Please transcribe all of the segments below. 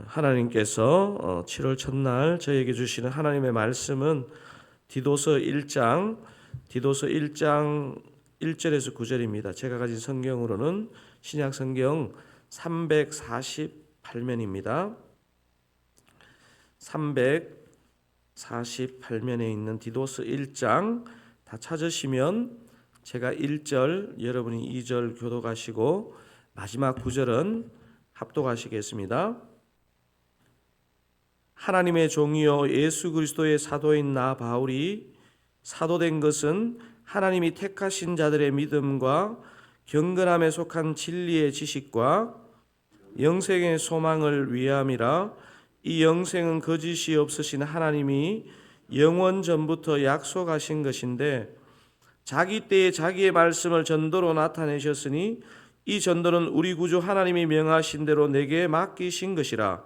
하나님께서 7월 첫날 저에게 주시는 하나님의 말씀은 디도서 1장 1절에서 9절입니다. 제가 가진 성경으로는 신약 성경 348면입니다. 348면에 있는 디도서 1장 다 찾으시면 제가 1절, 여러분이 2절 교독하시고 마지막 9절은 합독하시겠습니다. 하나님의 종이요 예수 그리스도의 사도인 나 바울이 사도된 것은 하나님이 택하신 자들의 믿음과 경건함에 속한 진리의 지식과 영생의 소망을 위함이라. 이 영생은 거짓이 없으신 하나님이 영원 전부터 약속하신 것인데 자기 때에 자기의 말씀을 전도로 나타내셨으니 이 전도는 우리 구주 하나님이 명하신 대로 내게 맡기신 것이라.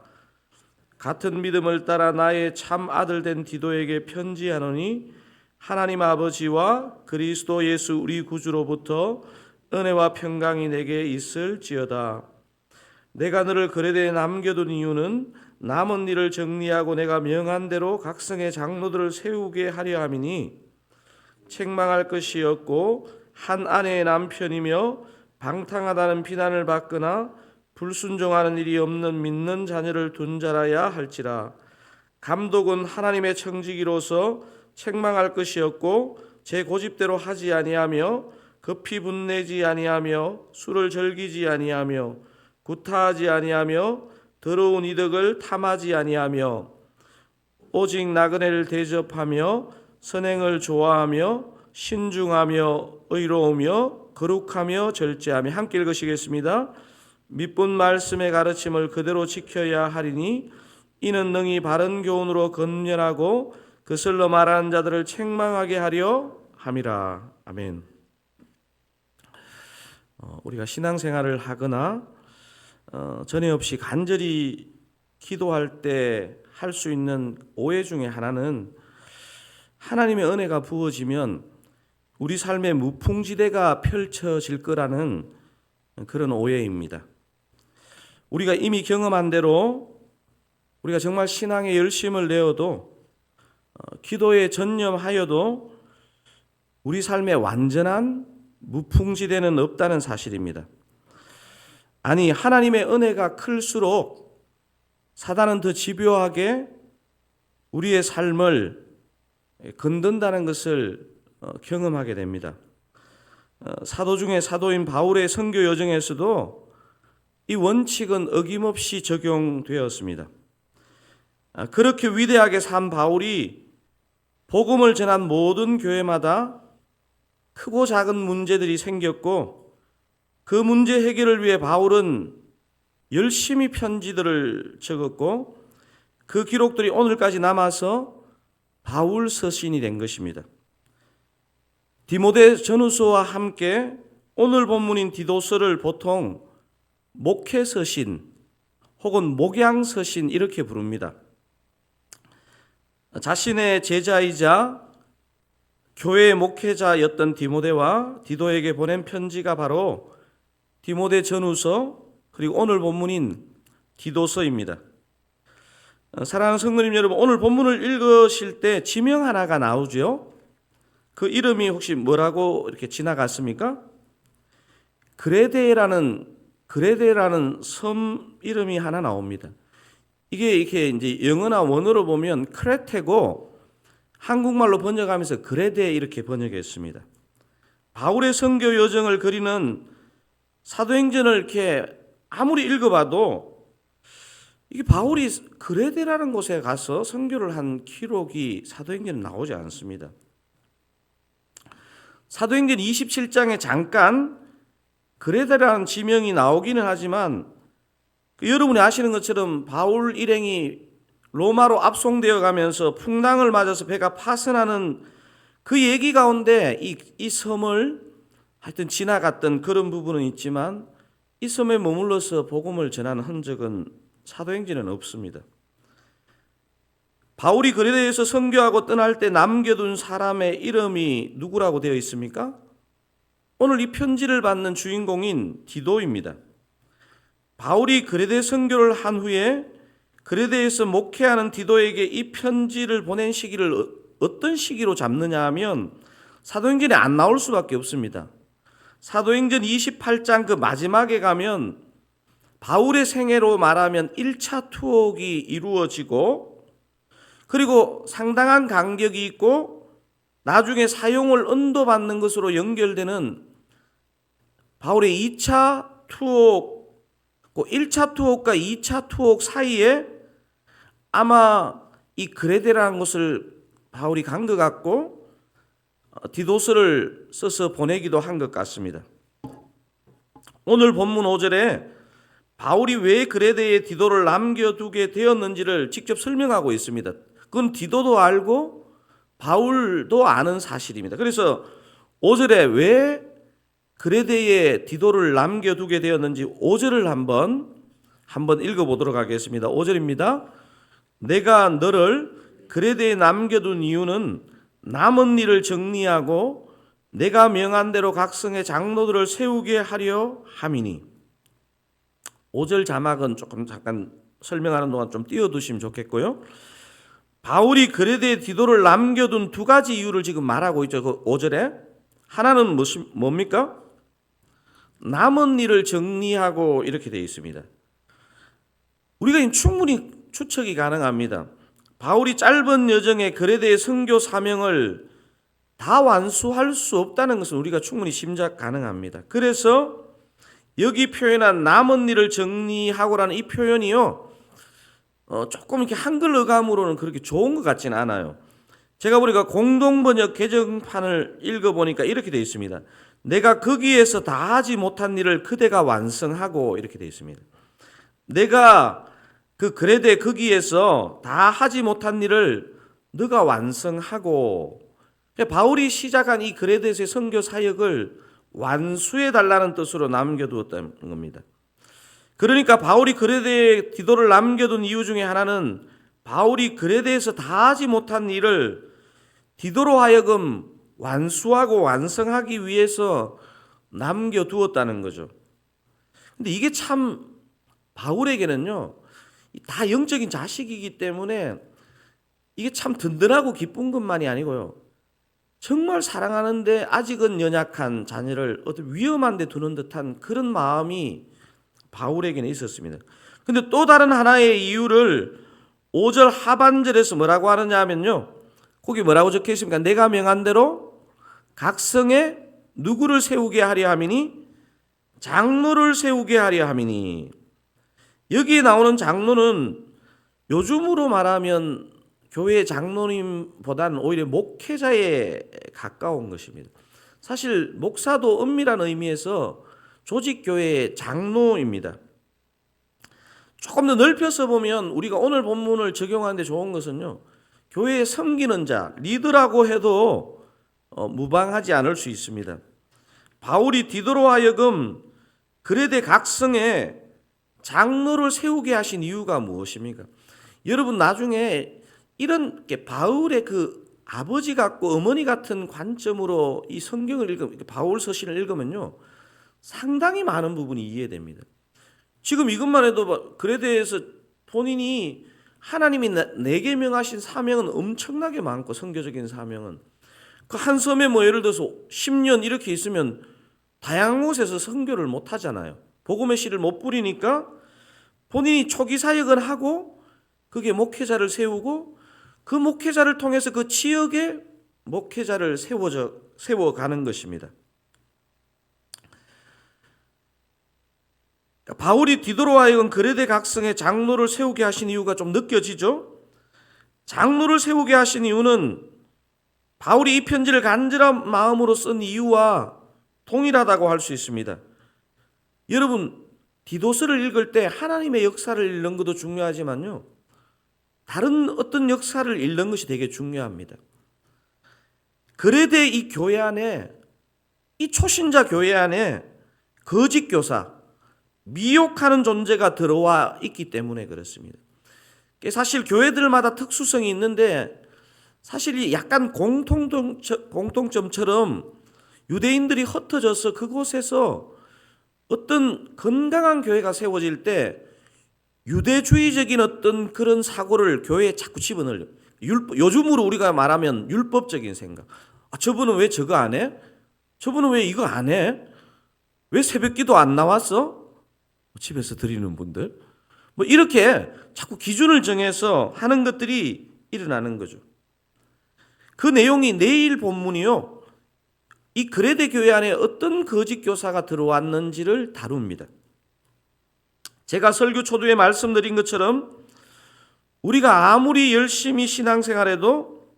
같은 믿음을 따라 나의 참 아들 된 디도에게 편지하노니 하나님 아버지와 그리스도 예수 우리 구주로부터 은혜와 평강이 내게 있을지어다. 내가 너를 그레데에 남겨둔 이유는 남은 일을 정리하고 내가 명한 대로 각성의 장로들을 세우게 하려 함이니 책망할 것이 없고 한 아내의 남편이며 방탕하다는 비난을 받거나 불순종하는 일이 없는 믿는 자녀를 둔 자라야 할지라. 감독은 하나님의 청지기로서 책망할 것이 없고 제 고집대로 하지 아니하며 급히 분내지 아니하며 술을 즐기지 아니하며 구타하지 아니하며 더러운 이득을 탐하지 아니하며 오직 나그네를 대접하며 선행을 좋아하며 신중하며 의로우며 거룩하며 절제하며. 함께 읽으시겠습니다. 믿본 말씀의 가르침을 그대로 지켜야 하리니 이는 능히 바른 교훈으로 건면하고 거슬러 말하는 자들을 책망하게 하려 함이라. 아멘. 우리가 신앙생활을 하거나 전에 없이 간절히 기도할 때 할 수 있는 오해 중에 하나는 하나님의 은혜가 부어지면 우리 삶의 무풍지대가 펼쳐질 거라는 그런 오해입니다. 우리가 이미 경험한 대로 우리가 정말 신앙에 열심을 내어도 기도에 전념하여도 우리 삶에 완전한 무풍지대는 없다는 사실입니다. 아니, 하나님의 은혜가 클수록 사단은 더 집요하게 우리의 삶을 건든다는 것을 경험하게 됩니다. 사도 중에 사도인 바울의 선교 여정에서도 이 원칙은 어김없이 적용되었습니다. 그렇게 위대하게 산 바울이 복음을 전한 모든 교회마다 크고 작은 문제들이 생겼고 그 문제 해결을 위해 바울은 열심히 편지들을 적었고 그 기록들이 오늘까지 남아서 바울 서신이 된 것입니다. 디모데 전후서와 함께 오늘 본문인 디도서를 보통 목회서신 혹은 목양서신 이렇게 부릅니다. 자신의 제자이자 교회의 목회자였던 디모데와 디도에게 보낸 편지가 바로 디모데 전후서 그리고 오늘 본문인 디도서입니다. 사랑하는 성도님 여러분, 오늘 본문을 읽으실 때 지명 하나가 나오죠. 그 이름이 혹시 뭐라고 이렇게 지나갔습니까? 그레데라는 섬 이름이 하나 나옵니다. 이게 이렇게 이제 영어나 원어로 보면 크레테고 한국말로 번역하면서 그레데 이렇게 번역했습니다. 바울의 선교 여정을 그리는 사도행전을 이렇게 아무리 읽어봐도 이게 바울이 그레데라는 곳에 가서 선교를 한 기록이 사도행전에 나오지 않습니다. 사도행전 27장에 잠깐 그레데라는 지명이 나오기는 하지만 여러분이 아시는 것처럼 바울 일행이 로마로 압송되어 가면서 풍랑을 맞아서 배가 파선하는 그 얘기 가운데 이 섬을 하여튼 지나갔던 그런 부분은 있지만 이 섬에 머물러서 복음을 전하는 흔적은 사도행전에는 없습니다. 바울이 그레데에서 선교하고 떠날 때 남겨둔 사람의 이름이 누구라고 되어 있습니까? 오늘 이 편지를 받는 주인공인 디도입니다. 바울이 그레데 선교를 한 후에 그레데에서 목회하는 디도에게 이 편지를 보낸 시기를 어떤 시기로 잡느냐 하면 사도행전에 안 나올 수밖에 없습니다. 사도행전 28장 그 마지막에 가면 바울의 생애로 말하면 1차 투옥이 이루어지고, 그리고 상당한 간격이 있고 나중에 사용을 언도받는 것으로 연결되는 바울의 2차 투옥, 1차 투옥과 2차 투옥 사이에 아마 이 그레데라는 것을 바울이 간 것 같고 디도서를 써서 보내기도 한 것 같습니다. 오늘 본문 5절에 바울이 왜 그레데에 디도를 남겨두게 되었는지를 직접 설명하고 있습니다. 그건 디도도 알고 바울도 아는 사실입니다. 그래서 5절에 왜 그레데에 디도를 남겨두게 되었는지 5절을 한번 읽어보도록 하겠습니다. 5절입니다. 내가 너를 그레데에 남겨둔 이유는 남은 일을 정리하고 내가 명한 대로 각 성의 장로들을 세우게 하려 함이니. 5절 자막은 조금 잠깐 설명하는 동안 좀 띄워두시면 좋겠고요. 바울이 그레데에 디도를 남겨둔 두 가지 이유를 지금 말하고 있죠. 그 5절에 하나는 뭡니까? 남은 일을 정리하고 이렇게 되어 있습니다. 우리가 충분히 추측이 가능합니다. 바울이 짧은 여정에 그레데의 선교 사명을 다 완수할 수 없다는 것은 우리가 충분히 짐작 가능합니다. 그래서 여기 표현한 남은 일을 정리하고라는 이 표현이요, 조금 이렇게 한글 어감으로는 그렇게 좋은 것 같지는 않아요. 제가 보니까 공동번역 개정판을 읽어보니까 이렇게 되어 있습니다. 내가 거기에서 다 하지 못한 일을 그대가 완성하고, 이렇게 되어 있습니다. 내가 그 그레데 거기에서 다 하지 못한 일을 너가 완성하고, 바울이 시작한 이 그레데에서의 선교 사역을 완수해 달라는 뜻으로 남겨두었다는 겁니다. 그러니까 바울이 그레데에 디도를 남겨둔 이유 중에 하나는 바울이 그레데에서 다 하지 못한 일을 디도로 하여금 완수하고 완성하기 위해서 남겨두었다는 거죠. 근데 이게 참 바울에게는요, 다 영적인 자식이기 때문에 이게 참 든든하고 기쁜 것만이 아니고요, 정말 사랑하는데 아직은 연약한 자녀를 어떤 위험한 데 두는 듯한 그런 마음이 바울에게는 있었습니다. 근데 또 다른 하나의 이유를 5절 하반절에서 뭐라고 하느냐 하면요, 거기 뭐라고 적혀 있습니까? 내가 명한 대로 각 성에 누구를 세우게 하려 함이니? 장로를 세우게 하려 함이니. 여기에 나오는 장로는 요즘으로 말하면 교회 장로님보다는 오히려 목회자에 가까운 것입니다. 사실 목사도 엄밀한 의미에서 조직교회의 장로입니다. 조금 더 넓혀서 보면 우리가 오늘 본문을 적용하는 데 좋은 것은요, 교회에 섬기는 자, 리더라고 해도 무방하지 않을 수 있습니다. 바울이 디도로 하여금 그레데 각 성에 장로를 세우게 하신 이유가 무엇입니까? 여러분, 나중에 이런 바울의 그 아버지 같고 어머니 같은 관점으로 이 성경을 읽으면, 바울 서신을 읽으면요, 상당히 많은 부분이 이해됩니다. 지금 이것만 해도 그레데에서 본인이 하나님이 내게 명하신 사명은 엄청나게 많고, 선교적인 사명은 그 한 섬에 뭐 예를 들어서 10년 이렇게 있으면 다양한 곳에서 선교를 못 하잖아요. 복음의 씨를 못 뿌리니까 본인이 초기 사역을 하고 그게 목회자를 세우고 그 목회자를 통해서 그 지역에 목회자를 세워가는 것입니다. 바울이 디도로 하여금 그레데 각성에 장로를 세우게 하신 이유가 좀 느껴지죠? 장로를 세우게 하신 이유는 바울이 이 편지를 간절한 마음으로 쓴 이유와 동일하다고 할 수 있습니다. 여러분, 디도서를 읽을 때 하나님의 역사를 읽는 것도 중요하지만요, 다른 어떤 역사를 읽는 것이 되게 중요합니다. 그레데 이 교회 안에, 이 초신자 교회 안에 거짓 교사, 미혹하는 존재가 들어와 있기 때문에 그렇습니다. 사실 교회들마다 특수성이 있는데 사실 약간 공통점처럼 유대인들이 흩어져서 그곳에서 어떤 건강한 교회가 세워질 때 유대주의적인 어떤 그런 사고를 교회에 자꾸 집어넣어요. 요즘으로 우리가 말하면 율법적인 생각. 저분은 왜 저거 안 해? 저분은 왜 이거 안 해? 왜 새벽기도 안 나왔어? 집에서 드리는 분들. 이렇게 자꾸 기준을 정해서 하는 것들이 일어나는 거죠. 그 내용이 내일 본문이요. 이 그레데 교회 안에 어떤 거짓 교사가 들어왔는지를 다룹니다. 제가 설교 초두에 말씀드린 것처럼 우리가 아무리 열심히 신앙생활해도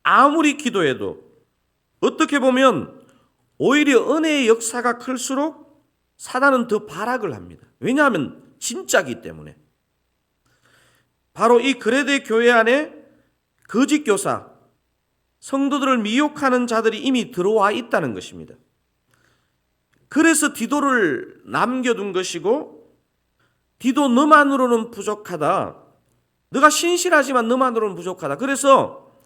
아무리 기도해도 어떻게 보면 오히려 은혜의 역사가 클수록 사단은 더 발악을 합니다. 왜냐하면 진짜기 때문에. 바로 이 그레데 교회 안에 거짓 교사, 성도들을 미혹하는 자들이 이미 들어와 있다는 것입니다. 그래서 디도를 남겨둔 것이고, 디도 너만으로는 부족하다. 너가 신실하지만 너만으로는 부족하다. 그래서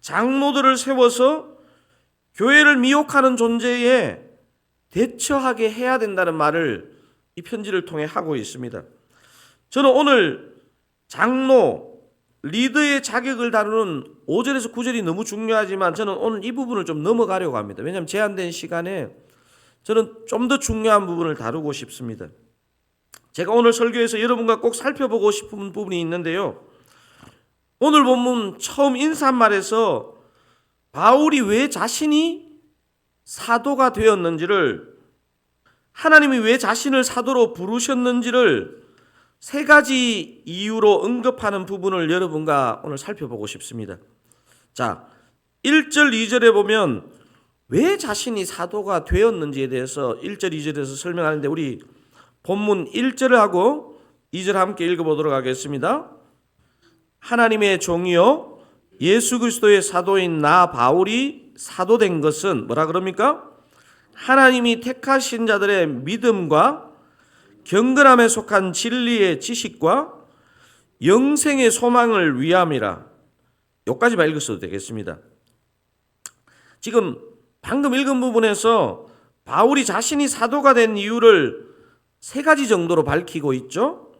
장로들을 세워서 교회를 미혹하는 존재에 대처하게 해야 된다는 말을 이 편지를 통해 하고 있습니다. 저는 오늘 장로, 리더의 자격을 다루는 5절에서 9절이 너무 중요하지만 저는 오늘 이 부분을 좀 넘어가려고 합니다. 왜냐하면 제한된 시간에 저는 좀 더 중요한 부분을 다루고 싶습니다. 제가 오늘 설교에서 여러분과 꼭 살펴보고 싶은 부분이 있는데요. 오늘 본문 처음 인사말에서 바울이 왜 자신이 사도가 되었는지를, 하나님이 왜 자신을 사도로 부르셨는지를 세 가지 이유로 언급하는 부분을 여러분과 오늘 살펴보고 싶습니다. 자, 1절, 2절에 보면 왜 자신이 사도가 되었는지에 대해서 1절, 2절에서 설명하는데 우리 본문 1절을 하고 2절 함께 읽어보도록 하겠습니다. 하나님의 종이요 예수 그리스도의 사도인 나 바울이 사도된 것은 뭐라 그럽니까? 하나님이 택하신 자들의 믿음과 경건함에 속한 진리의 지식과 영생의 소망을 위함이라. 여기까지만 읽었어도 되겠습니다. 지금 방금 읽은 부분에서 바울이 자신이 사도가 된 이유를 세 가지 정도로 밝히고 있죠.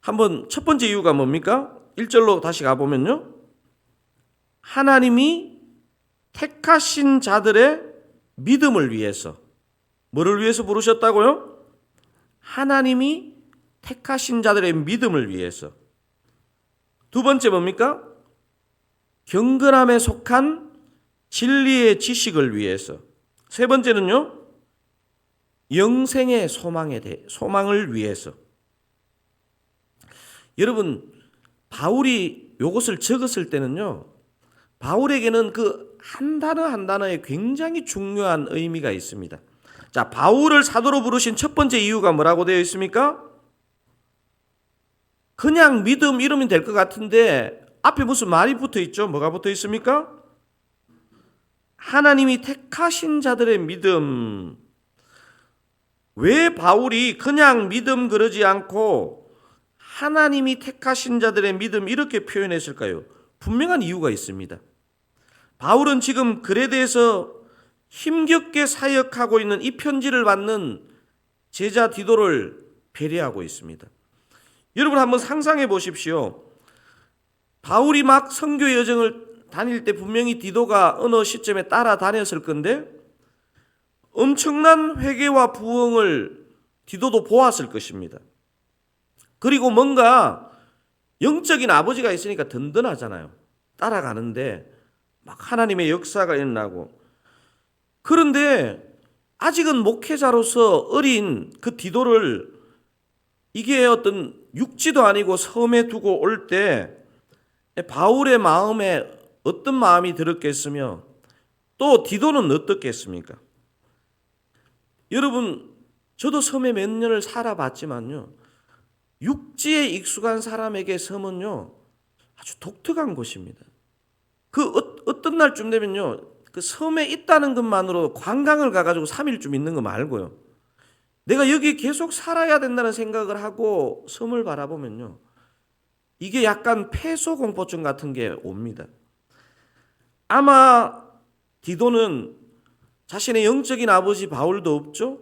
한번 첫 번째 이유가 뭡니까? 1절로 다시 가보면요. 하나님이 택하신 자들의 믿음을 위해서. 뭐를 위해서 부르셨다고요? 하나님이 택하신 자들의 믿음을 위해서. 두 번째 뭡니까? 경건함에 속한 진리의 지식을 위해서. 세 번째는요, 영생의 소망을 위해서. 여러분, 바울이 이것을 적었을 때는요, 바울에게는 그 한 단어 한 단어에 굉장히 중요한 의미가 있습니다. 자, 바울을 사도로 부르신 첫 번째 이유가 뭐라고 되어 있습니까? 그냥 믿음 이러면 될 것 같은데 앞에 무슨 말이 붙어 있죠? 뭐가 붙어 있습니까? 하나님이 택하신 자들의 믿음. 왜 바울이 그냥 믿음 그러지 않고 하나님이 택하신 자들의 믿음 이렇게 표현했을까요? 분명한 이유가 있습니다. 바울은 지금 그레데에서 힘겹게 사역하고 있는 이 편지를 받는 제자 디도를 배려하고 있습니다. 여러분 한번 상상해 보십시오. 바울이 막 선교 여정을 다닐 때 분명히 디도가 어느 시점에 따라다녔을 건데 엄청난 회개와 부흥을 디도도 보았을 것입니다. 그리고 뭔가 영적인 아버지가 있으니까 든든하잖아요. 따라가는데 막 하나님의 역사가 일어나고. 그런데 아직은 목회자로서 어린 그 디도를 이게 어떤 육지도 아니고 섬에 두고 올 때 바울의 마음에 어떤 마음이 들었겠으며 또 디도는 어떻겠습니까? 여러분, 저도 섬에 몇 년을 살아봤지만요, 육지에 익숙한 사람에게 섬은요 아주 독특한 곳입니다. 그 어떤 날쯤 되면요, 그 섬에 있다는 것만으로 관광을 가가지고 3일쯤 있는 거 말고요, 내가 여기 계속 살아야 된다는 생각을 하고 섬을 바라보면요, 이게 약간 폐소공포증 같은 게 옵니다. 아마 디도는 자신의 영적인 아버지 바울도 없죠.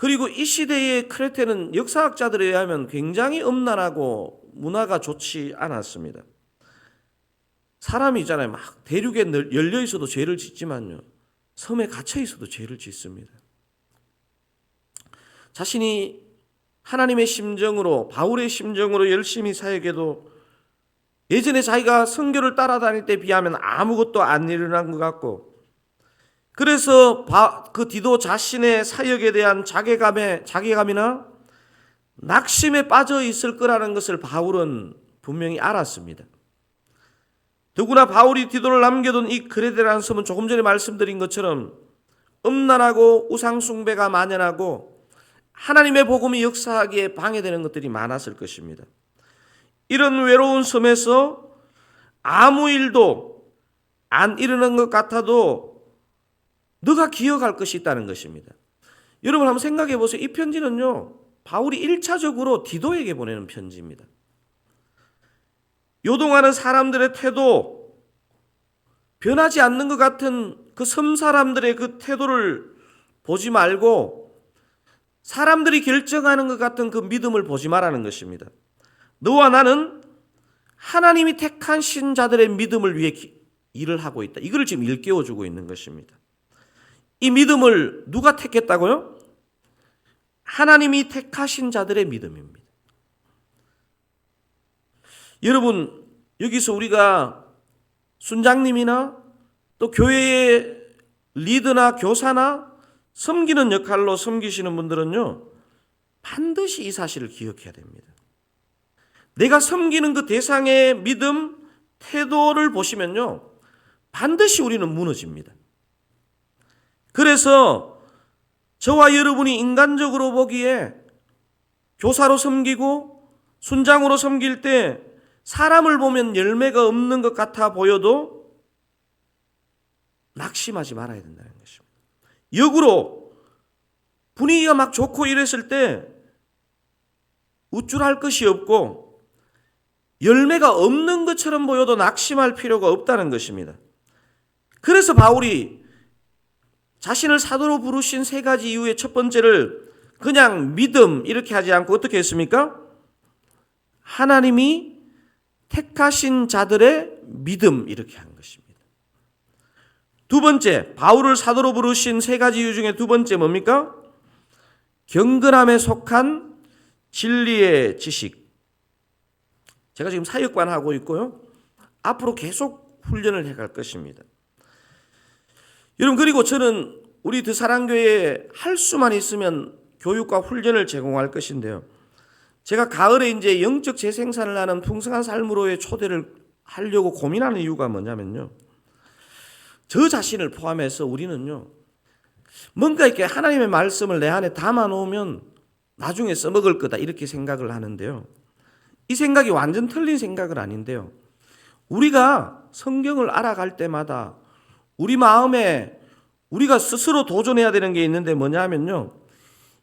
그리고 이 시대의 크레테는 역사학자들에 의하면 굉장히 음란하고 문화가 좋지 않았습니다. 사람이 있잖아요. 막 대륙에 열려 있어도 죄를 짓지만요, 섬에 갇혀 있어도 죄를 짓습니다. 자신이 하나님의 심정으로, 바울의 심정으로 열심히 사역해도 예전에 자기가 선교를 따라다닐 때 비하면 아무것도 안 일어난 것 같고, 그래서 그 디도 자신의 사역에 대한 자괴감이나 낙심에 빠져 있을 거라는 것을 바울은 분명히 알았습니다. 더구나 바울이 디도를 남겨둔 이 그레데라는 섬은 조금 전에 말씀드린 것처럼 음란하고 우상숭배가 만연하고 하나님의 복음이 역사하기에 방해되는 것들이 많았을 것입니다. 이런 외로운 섬에서 아무 일도 안 일어난 것 같아도 너가 기억할 것이 있다는 것입니다. 여러분 한번 생각해 보세요. 이 편지는요, 바울이 1차적으로 디도에게 보내는 편지입니다. 요동하는 사람들의 태도, 변하지 않는 것 같은 그 섬 사람들의 그 태도를 보지 말고 사람들이 결정하는 것 같은 그 믿음을 보지 말라는 것입니다. 너와 나는 하나님이 택한 신자들의 믿음을 위해 일을 하고 있다. 이걸 지금 일깨워주고 있는 것입니다. 이 믿음을 누가 택했다고요? 하나님이 택하신 자들의 믿음입니다. 여러분, 여기서 우리가 순장님이나 또 교회의 리더나 교사나 섬기는 역할로 섬기시는 분들은요, 반드시 이 사실을 기억해야 됩니다. 내가 섬기는 그 대상의 믿음, 태도를 보시면요, 반드시 우리는 무너집니다. 그래서 저와 여러분이 인간적으로 보기에 교사로 섬기고 순장으로 섬길 때 사람을 보면 열매가 없는 것 같아 보여도 낙심하지 말아야 된다는 것입니다. 역으로 분위기가 막 좋고 이랬을 때 우쭐할 것이 없고 열매가 없는 것처럼 보여도 낙심할 필요가 없다는 것입니다. 그래서 바울이 자신을 사도로 부르신 세 가지 이유의 첫 번째를 그냥 믿음 이렇게 하지 않고 어떻게 했습니까? 하나님이 택하신 자들의 믿음 이렇게 한 것입니다. 두 번째, 바울을 사도로 부르신 세 가지 이유 중에 두 번째 뭡니까? 경건함에 속한 진리의 지식. 제가 지금 사역관 하고 있고요, 앞으로 계속 훈련을 해갈 것입니다. 여러분, 그리고 저는 우리 드사랑교회에 할 수만 있으면 교육과 훈련을 제공할 것인데요, 제가 가을에 이제 영적 재생산을 하는 풍성한 삶으로의 초대를 하려고 고민하는 이유가 뭐냐면요, 저 자신을 포함해서 우리는요, 뭔가 이렇게 하나님의 말씀을 내 안에 담아 놓으면 나중에 써먹을 거다 이렇게 생각을 하는데요, 이 생각이 완전 틀린 생각은 아닌데요, 우리가 성경을 알아갈 때마다 우리 마음에 우리가 스스로 도전해야 되는 게 있는데 뭐냐면요,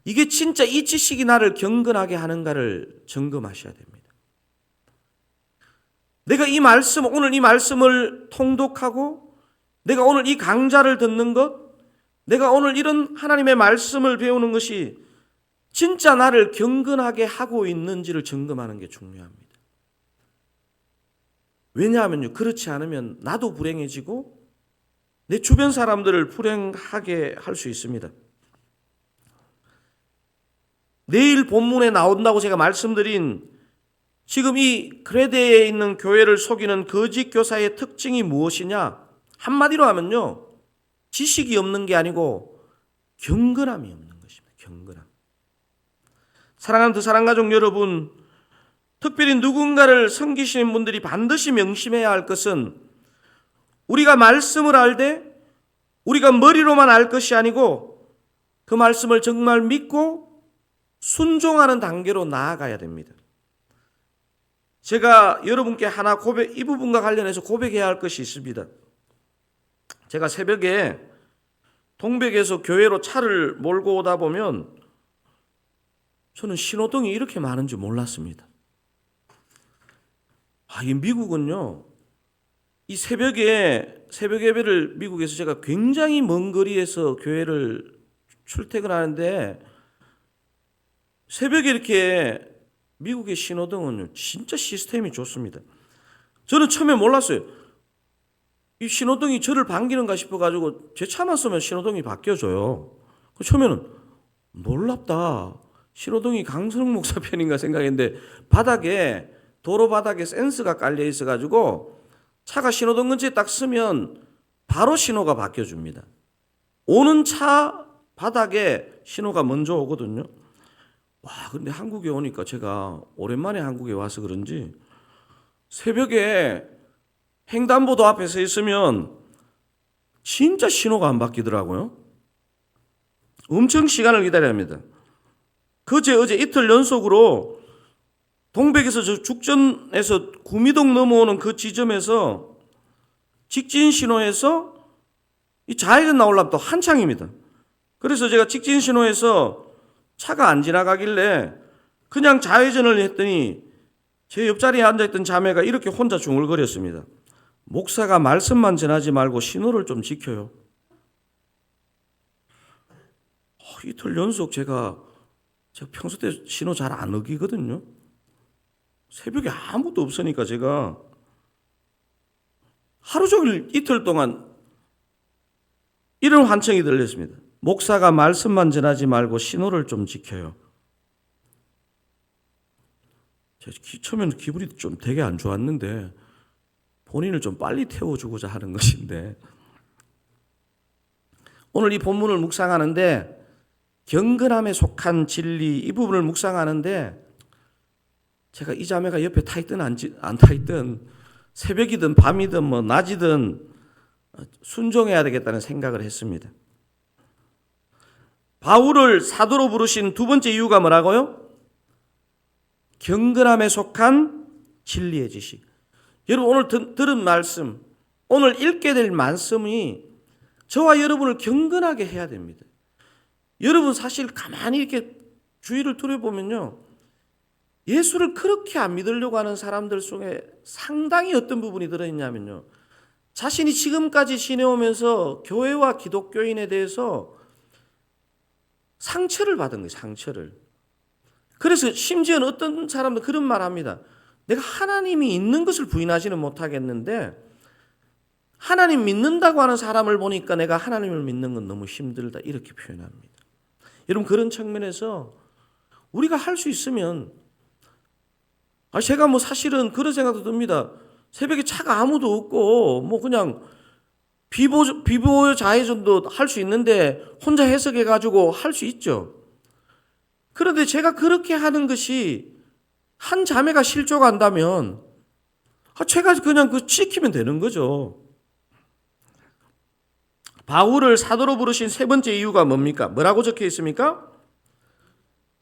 이게 진짜 이 지식이 나를 경건하게 하는가를 점검하셔야 됩니다. 내가 오늘 이 말씀을 통독하고 내가 오늘 이 강좌를 듣는 것, 내가 오늘 이런 하나님의 말씀을 배우는 것이 진짜 나를 경건하게 하고 있는지를 점검하는 게 중요합니다. 왜냐하면요, 그렇지 않으면 나도 불행해지고 내 주변 사람들을 불행하게 할 수 있습니다. 내일 본문에 나온다고 제가 말씀드린 지금 이 그레데에 있는 교회를 속이는 거짓 교사의 특징이 무엇이냐? 한마디로 하면요, 지식이 없는 게 아니고 경건함이 없는 것입니다. 경건함. 사랑하는 드사랑가족 여러분, 특별히 누군가를 섬기시는 분들이 반드시 명심해야 할 것은 우리가 말씀을 알되 우리가 머리로만 알 것이 아니고 그 말씀을 정말 믿고 순종하는 단계로 나아가야 됩니다. 제가 여러분께 하나 이 부분과 관련해서 고백해야 할 것이 있습니다. 제가 새벽에 동백에서 교회로 차를 몰고 오다 보면 저는 신호등이 이렇게 많은 줄 몰랐습니다. 이 미국은요, 이 새벽 예배를 미국에서 제가 굉장히 먼 거리에서 교회를 출퇴근하는데 새벽에 이렇게 미국의 신호등은 진짜 시스템이 좋습니다. 저는 처음에 몰랐어요. 이 신호등이 저를 반기는가 싶어가지고 제 차만 쓰면 신호등이 바뀌어져요. 처음에는 놀랍다. 신호등이 강선웅 목사 편인가 생각했는데 바닥에 도로 바닥에 센서가 깔려 있어가지고 차가 신호등 근처에 딱 쓰면 바로 신호가 바뀌어줍니다. 오는 차 바닥에 신호가 먼저 오거든요. 와, 근데 한국에 오니까 제가 오랜만에 한국에 와서 그런지 새벽에 횡단보도 앞에 서 있으면 진짜 신호가 안 바뀌더라고요. 엄청 시간을 기다려야 합니다. 어제 이틀 연속으로 동백에서 저 죽전에서 구미동 넘어오는 그 지점에서 직진 신호에서 이 좌회전 나오려면 또 한창입니다. 그래서 제가 직진 신호에서 차가 안 지나가길래 그냥 좌회전을 했더니 제 옆자리에 앉아있던 자매가 이렇게 혼자 중얼거렸습니다. 목사가 말씀만 전하지 말고 신호를 좀 지켜요. 이틀 연속 제가 평소 때 신호 잘 안 어기거든요. 새벽에 아무도 없으니까 제가 하루 종일 이틀 동안 이런 환청이 들렸습니다. 목사가 말씀만 전하지 말고 신호를 좀 지켜요. 처음에는 기분이 좀 되게 안 좋았는데 본인을 좀 빨리 태워주고자 하는 것인데 오늘 이 본문을 묵상하는데 경건함에 속한 진리 이 부분을 묵상하는데 제가 이 자매가 옆에 타 있든 안 타 있든 새벽이든 밤이든 뭐 낮이든 순종해야 되겠다는 생각을 했습니다. 바울을 사도로 부르신 두 번째 이유가 뭐라고요? 경건함에 속한 진리의 지식. 여러분 오늘 들은 말씀, 오늘 읽게 될 말씀이 저와 여러분을 경건하게 해야 됩니다. 여러분 사실 가만히 이렇게 주위를 둘러보면요. 예수를 그렇게 안 믿으려고 하는 사람들 속에 상당히 어떤 부분이 들어있냐면요. 자신이 지금까지 지내오면서 교회와 기독교인에 대해서 상처를 받은 거예요. 상처를. 그래서 심지어는 어떤 사람들 그런 말 합니다. 내가 하나님이 있는 것을 부인하지는 못하겠는데 하나님 믿는다고 하는 사람을 보니까 내가 하나님을 믿는 건 너무 힘들다. 이렇게 표현합니다. 여러분 그런 측면에서 우리가 할 수 있으면 제가 뭐 사실은 그런 생각도 듭니다. 새벽에 차가 아무도 없고 뭐 그냥 비보 좌회전도 할 수 있는데 혼자 해석해가지고 할 수 있죠. 그런데 제가 그렇게 하는 것이 한 자매가 실족한다면 제가 그냥 지키면 되는 거죠. 바울을 사도로 부르신 세 번째 이유가 뭡니까? 뭐라고 적혀 있습니까?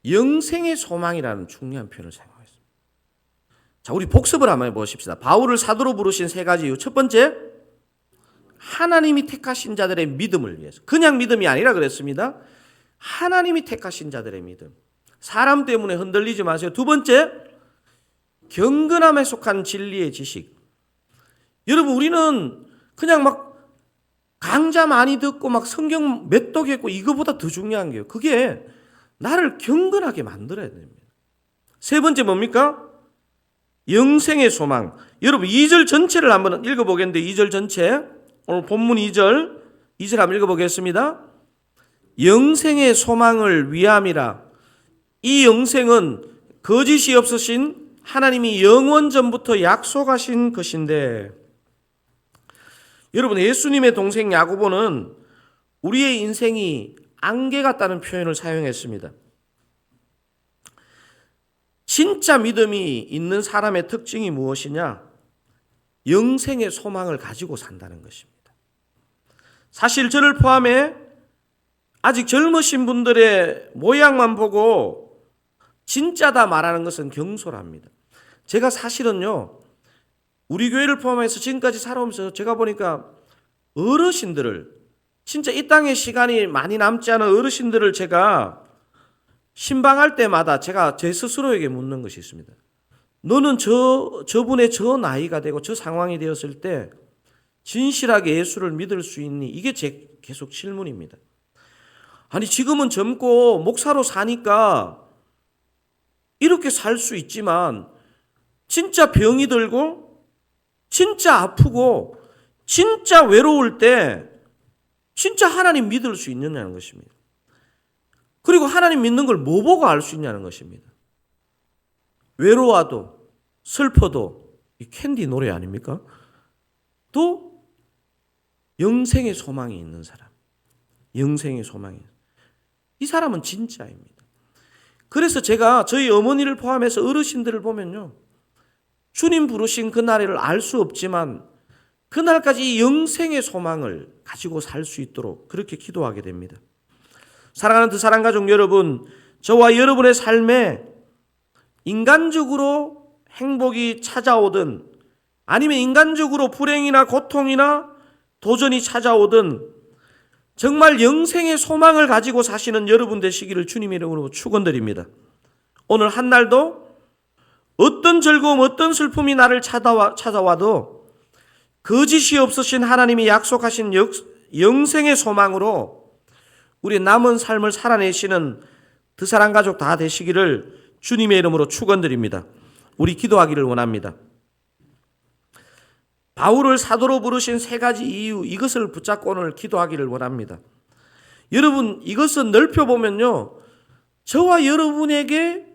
영생의 소망이라는 중요한 표현을 사용했습니다. 자, 우리 복습을 한번 해보십시다. 바울을 사도로 부르신 세 가지 이유. 첫 번째, 하나님이 택하신 자들의 믿음을 위해서. 그냥 믿음이 아니라 그랬습니다. 하나님이 택하신 자들의 믿음. 사람 때문에 흔들리지 마세요. 두 번째, 경건함에 속한 진리의 지식. 여러분 우리는 그냥 막 강좌 많이 듣고 막 성경 몇 독 했고 이거보다 더 중요한 게요. 그게 나를 경건하게 만들어야 됩니다. 세 번째 뭡니까? 영생의 소망. 여러분 2절 전체를 한번 읽어보겠는데 2절 전체 오늘 본문 2절 한번 읽어보겠습니다. 영생의 소망을 위함이라. 이 영생은 거짓이 없으신 하나님이 영원 전부터 약속하신 것인데 여러분 예수님의 동생 야고보는 우리의 인생이 안개 같다는 표현을 사용했습니다. 진짜 믿음이 있는 사람의 특징이 무엇이냐? 영생의 소망을 가지고 산다는 것입니다. 사실 저를 포함해 아직 젊으신 분들의 모양만 보고 진짜다 말하는 것은 경솔합니다. 제가 사실은요, 우리 교회를 포함해서 지금까지 살아오면서 제가 보니까 어르신들을, 진짜 이 땅에 시간이 많이 남지 않은 어르신들을 제가 신방할 때마다 제가 제 스스로에게 묻는 것이 있습니다. 너는 저분의 저 나이가 되고 저 상황이 되었을 때 진실하게 예수를 믿을 수 있니? 이게 제 계속 질문입니다. 아니 지금은 젊고 목사로 사니까 이렇게 살 수 있지만 진짜 병이 들고 진짜 아프고 진짜 외로울 때 진짜 하나님 믿을 수 있느냐는 것입니다. 그리고 하나님 믿는 걸 뭐 보고 알 수 있냐는 것입니다. 외로워도 슬퍼도 이 캔디 노래 아닙니까? 또 영생의 소망이 있는 사람, 영생의 소망이, 이 사람은 진짜입니다. 그래서 제가 저희 어머니를 포함해서 어르신들을 보면요, 주님 부르신 그 날을 알 수 없지만 그날까지 이 영생의 소망을 가지고 살 수 있도록 그렇게 기도하게 됩니다. 사랑하는 드사랑 가족 여러분, 저와 여러분의 삶에 인간적으로 행복이 찾아오든 아니면 인간적으로 불행이나 고통이나 도전이 찾아오든 정말 영생의 소망을 가지고 사시는 여러분 되시기를 주님의 이름으로 축원드립니다. 오늘 한 날도 어떤 즐거움, 어떤 슬픔이 나를 찾아와도 거짓이 없으신 하나님이 약속하신 영생의 소망으로 우리 남은 삶을 살아내시는 드사랑 가족 다 되시기를 주님의 이름으로 축원드립니다. 우리 기도하기를 원합니다. 바울을 사도로 부르신 세 가지 이유, 이것을 붙잡고 오늘 기도하기를 원합니다. 여러분, 이것은 넓혀보면요, 저와 여러분에게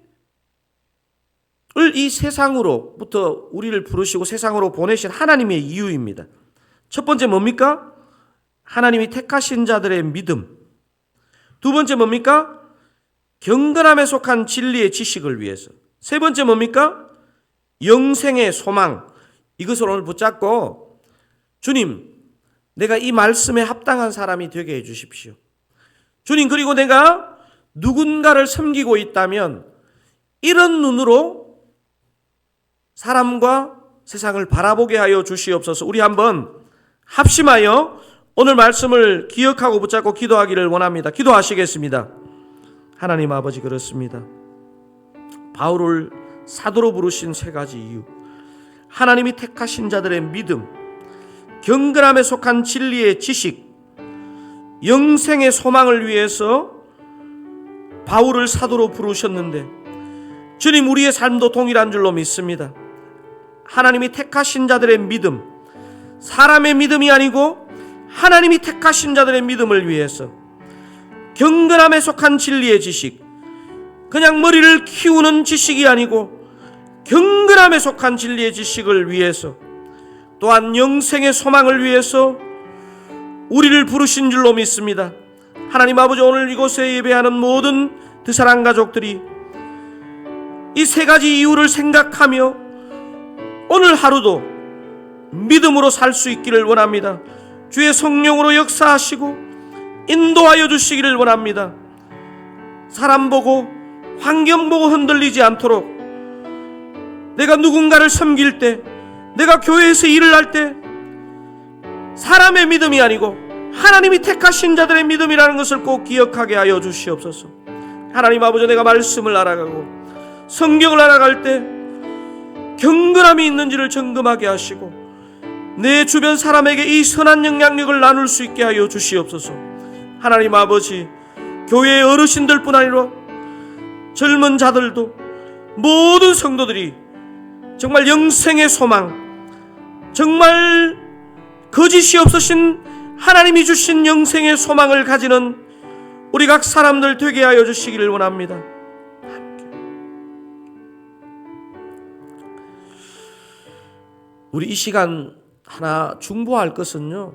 이 세상으로부터 우리를 부르시고 세상으로 보내신 하나님의 이유입니다. 첫 번째 뭡니까? 하나님이 택하신 자들의 믿음. 두 번째 뭡니까? 경건함에 속한 진리의 지식을 위해서. 세 번째 뭡니까? 영생의 소망. 이것을 오늘 붙잡고 주님, 내가 이 말씀에 합당한 사람이 되게 해 주십시오. 주님, 그리고 내가 누군가를 섬기고 있다면 이런 눈으로 사람과 세상을 바라보게 하여 주시옵소서. 우리 한번 합심하여 오늘 말씀을 기억하고 붙잡고 기도하기를 원합니다. 기도하시겠습니다. 하나님 아버지, 그렇습니다. 바울을 사도로 부르신 세 가지 이유, 하나님이 택하신 자들의 믿음, 경건함에 속한 진리의 지식, 영생의 소망을 위해서 바울을 사도로 부르셨는데 주님, 우리의 삶도 동일한 줄로 믿습니다. 하나님이 택하신 자들의 믿음, 사람의 믿음이 아니고 하나님이 택하신 자들의 믿음을 위해서 경건함에 속한 진리의 지식, 그냥 머리를 키우는 지식이 아니고 경건함에 속한 진리의 지식을 위해서, 또한 영생의 소망을 위해서 우리를 부르신 줄로 믿습니다. 하나님 아버지, 오늘 이곳에 예배하는 모든 드사랑 가족들이 이 세 가지 이유를 생각하며 오늘 하루도 믿음으로 살 수 있기를 원합니다. 주의 성령으로 역사하시고 인도하여 주시기를 원합니다. 사람 보고 환경 보고 흔들리지 않도록, 내가 누군가를 섬길 때, 내가 교회에서 일을 할 때 사람의 믿음이 아니고 하나님이 택하신 자들의 믿음이라는 것을 꼭 기억하게 하여 주시옵소서. 하나님 아버지, 내가 말씀을 알아가고 성경을 알아갈 때 경건함이 있는지를 점검하게 하시고 내 주변 사람에게 이 선한 영향력을 나눌 수 있게 하여 주시옵소서. 하나님 아버지, 교회의 어르신들뿐 아니라 젊은 자들도, 모든 성도들이 정말 영생의 소망, 정말 거짓이 없으신 하나님이 주신 영생의 소망을 가지는 우리 각 사람들 되게 하여 주시기를 원합니다. 우리 이 시간 하나 중보할 것은요,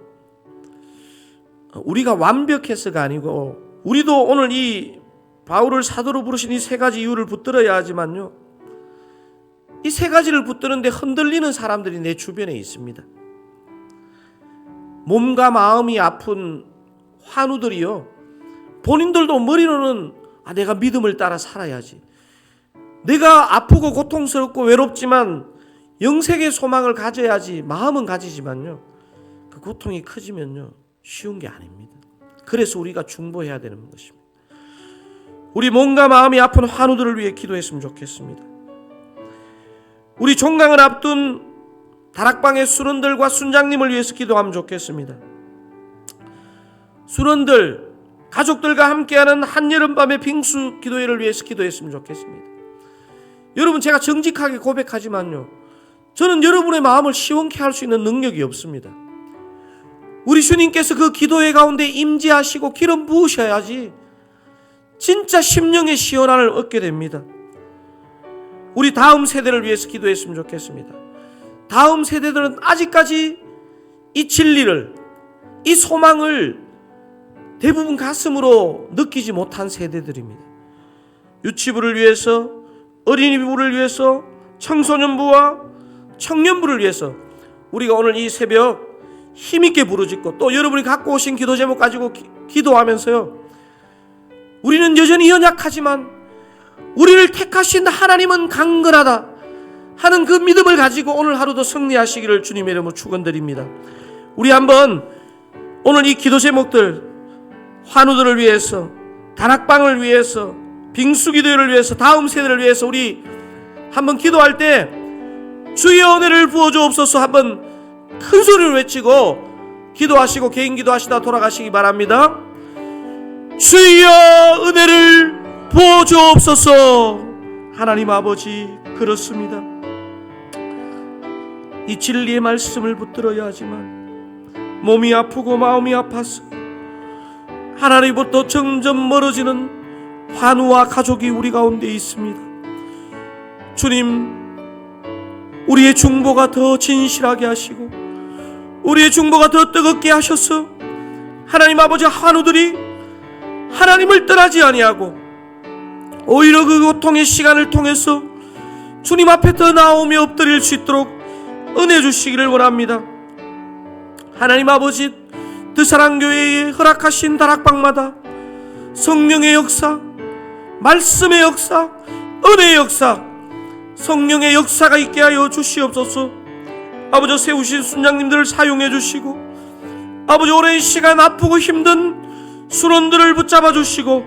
우리가 완벽해서가 아니고, 우리도 오늘 이 바울을 사도로 부르신 이 세 가지 이유를 붙들어야 하지만요, 이 세 가지를 붙드는데 흔들리는 사람들이 내 주변에 있습니다. 몸과 마음이 아픈 환우들이요, 본인들도 머리로는 내가 믿음을 따라 살아야지, 내가 아프고 고통스럽고 외롭지만 영생의 소망을 가져야지 마음은 가지지만요, 그 고통이 커지면요 쉬운 게 아닙니다. 그래서 우리가 중보해야 되는 것입니다. 우리 몸과 마음이 아픈 환우들을 위해 기도했으면 좋겠습니다. 우리 종강을 앞둔 다락방의 수련들과 순장님을 위해서 기도하면 좋겠습니다. 수련들, 가족들과 함께하는 한여름밤의 빙수 기도회를 위해서 기도했으면 좋겠습니다. 여러분, 제가 정직하게 고백하지만요, 저는 여러분의 마음을 시원케 할 수 있는 능력이 없습니다. 우리 주님께서 그 기도회 가운데 임재하시고 기름 부으셔야지 진짜 심령의 시원함을 얻게 됩니다. 우리 다음 세대를 위해서 기도했으면 좋겠습니다. 다음 세대들은 아직까지 이 진리를, 이 소망을 대부분 가슴으로 느끼지 못한 세대들입니다. 유치부를 위해서, 어린이부를 위해서, 청소년부와 청년부를 위해서 우리가 오늘 이 새벽 힘있게 부르짖고, 또 여러분이 갖고 오신 기도 제목 가지고 기도하면서요, 우리는 여전히 연약하지만 우리를 택하신 하나님은 강건하다 하는 그 믿음을 가지고 오늘 하루도 승리하시기를 주님의 이름으로 축원드립니다. 우리 한번 오늘 이 기도 제목들, 환우들을 위해서, 다락방을 위해서, 빙수기도회를 위해서, 다음 세대를 위해서 우리 한번 기도할 때 주의 은혜를 부어주옵소서 한번 큰 소리로 외치고 기도하시고 개인 기도하시다 돌아가시기 바랍니다. 주여 은혜를 부어주옵소서. 하나님 아버지, 그렇습니다. 이 진리의 말씀을 붙들어야 하지만 몸이 아프고 마음이 아파서 하나님부터 점점 멀어지는 환우와 가족이 우리 가운데 있습니다. 주님, 우리의 중보가 더 진실하게 하시고 우리의 중보가 더 뜨겁게 하셔서 하나님 아버지, 환우들이 하나님을 떠나지 아니하고 오히려 그 고통의 시간을 통해서 주님 앞에 더 나오며 엎드릴 수 있도록 은혜 주시기를 원합니다. 하나님 아버지, 드사랑교회에 허락하신 다락방마다 성령의 역사, 말씀의 역사, 은혜의 역사, 성령의 역사가 있게 하여 주시옵소서. 아버지, 세우신 순장님들을 사용해 주시고, 아버지, 오랜 시간 아프고 힘든 수론들을 붙잡아 주시고,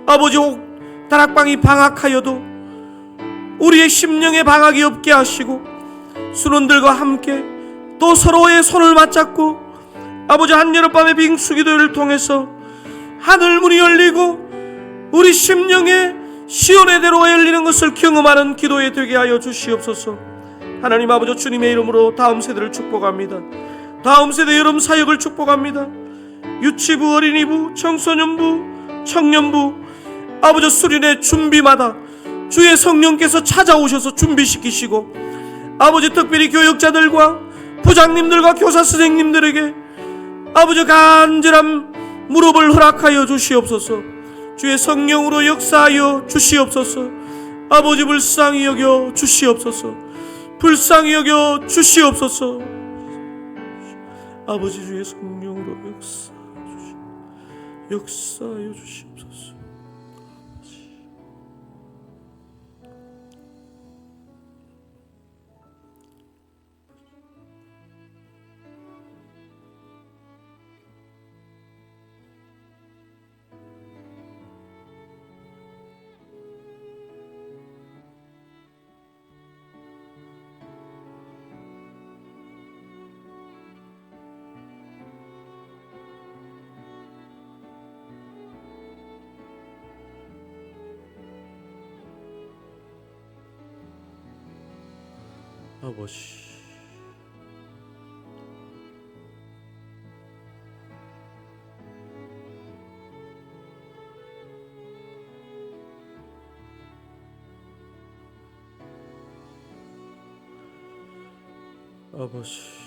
아버지, 다락방이 방학하여도 우리의 심령의 방학이 없게 하시고, 수론들과 함께 또 서로의 손을 맞잡고 아버지, 한여름밤의 빙수기도회를 통해서 하늘문이 열리고 우리 심령의 시온의 대로가 열리는 것을 경험하는 기도에 되게 하여 주시옵소서. 하나님 아버지, 주님의 이름으로 다음 세대를 축복합니다. 다음 세대 여름 사역을 축복합니다. 유치부, 어린이부, 청소년부, 청년부, 아버지, 수련의 준비마다 주의 성령께서 찾아오셔서 준비시키시고, 아버지, 특별히 교역자들과 부장님들과 교사 선생님들에게 아버지, 간절한 무릎을 허락하여 주시옵소서. 주의 성령으로 역사하여 주시옵소서. 아버지, 불쌍히 여겨 주시옵소서. 불쌍히 여겨 주시옵소서. 아버지, 주의 성령으로 역사하여 주시옵소서. 아버지, 아버지,